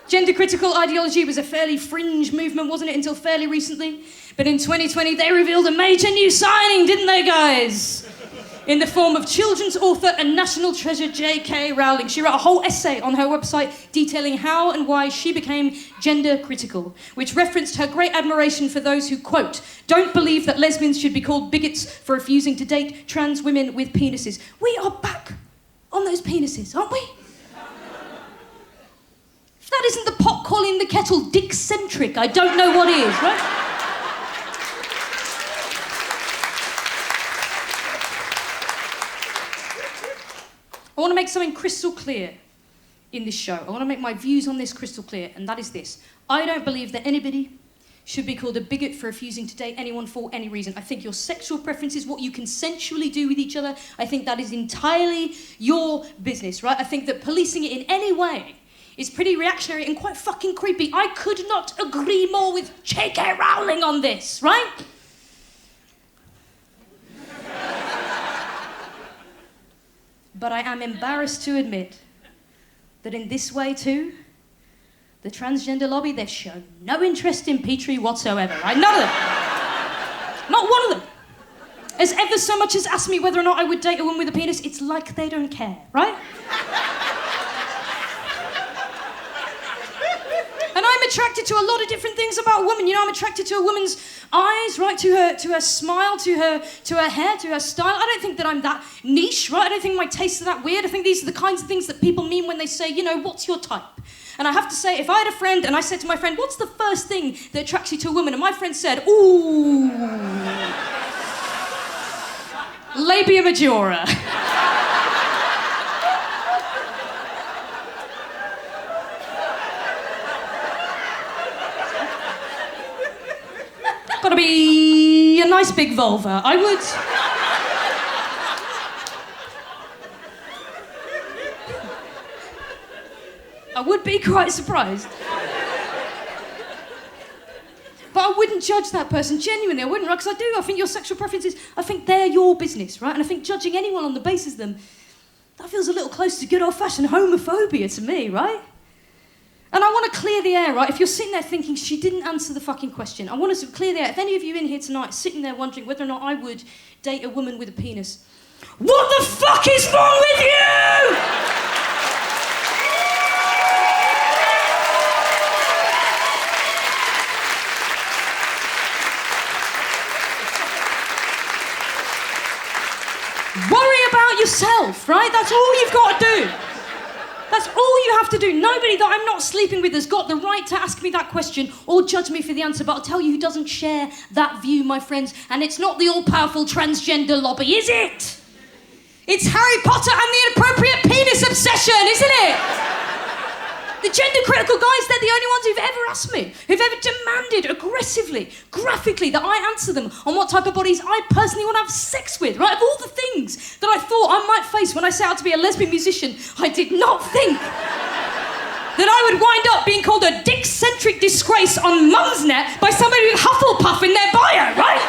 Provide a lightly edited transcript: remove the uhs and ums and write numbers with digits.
Gender critical ideology was a fairly fringe movement, wasn't it, until fairly recently? But in 2020, they revealed a major new signing, didn't they, guys? In the form of children's author and national treasure JK Rowling. She wrote a whole essay on her website detailing how and why she became gender critical, which referenced her great admiration for those who, quote, don't believe that lesbians should be called bigots for refusing to date trans women with penises. We are back on those penises, aren't we? If that isn't the pot calling the kettle dick-centric, I don't know what is, right? I want to make something crystal clear in this show. I want to make my views on this crystal clear, and that is this. I don't believe that anybody should be called a bigot for refusing to date anyone for any reason. I think your sexual preference is what you consensually do with each other. I think that is entirely your business, right? I think that policing it in any way is pretty reactionary and quite fucking creepy. I could not agree more with JK Rowling on this, right? But I am embarrassed to admit that in this way too, the transgender lobby, they've shown no interest in Petrie whatsoever, right? None of them. Not one of them has ever so much as asked me whether or not I would date a woman with a penis. It's like they don't care, right? And I'm attracted to a lot of different things about a woman. You know, I'm attracted to a woman's eyes, right? To her smile, to her hair, to her style. I don't think that I'm that niche, right? I don't think my tastes are that weird. I think these are the kinds of things that people mean when they say, you know, what's your type? And I have to say, if I had a friend and I said to my friend, what's the first thing that attracts you to a woman? And my friend said, ooh, labia majora. Gotta be a nice big vulva. I would be quite surprised. But I wouldn't judge that person, genuinely, I wouldn't, right? Because I think your sexual preferences, I think they're your business, right? And I think judging anyone on the basis of them, that feels a little close to good old-fashioned homophobia to me, right? And I want to clear the air, right? If you're sitting there thinking she didn't answer the fucking question, I want us to clear the air. If any of you in here tonight are sitting there wondering whether or not I would date a woman with a penis, what the fuck is wrong with you? Worry about yourself, right? That's all you've got to do. That's all you have to do. Nobody that I'm not sleeping with has got the right to ask me that question or judge me for the answer, but I'll tell you who doesn't share that view, my friends, and it's not the all-powerful transgender lobby, is it? It's Harry Potter and the inappropriate penis obsession, isn't it? The gender-critical guys, they're the only ones who've ever asked me, who've ever demanded aggressively, graphically, that I answer them on what type of bodies I personally want to have sex with, right? Of all the things that I thought I might face when I set out to be a lesbian musician, I did not think that I would wind up being called a dick-centric disgrace on Mumsnet by somebody with Hufflepuff in their bio, right?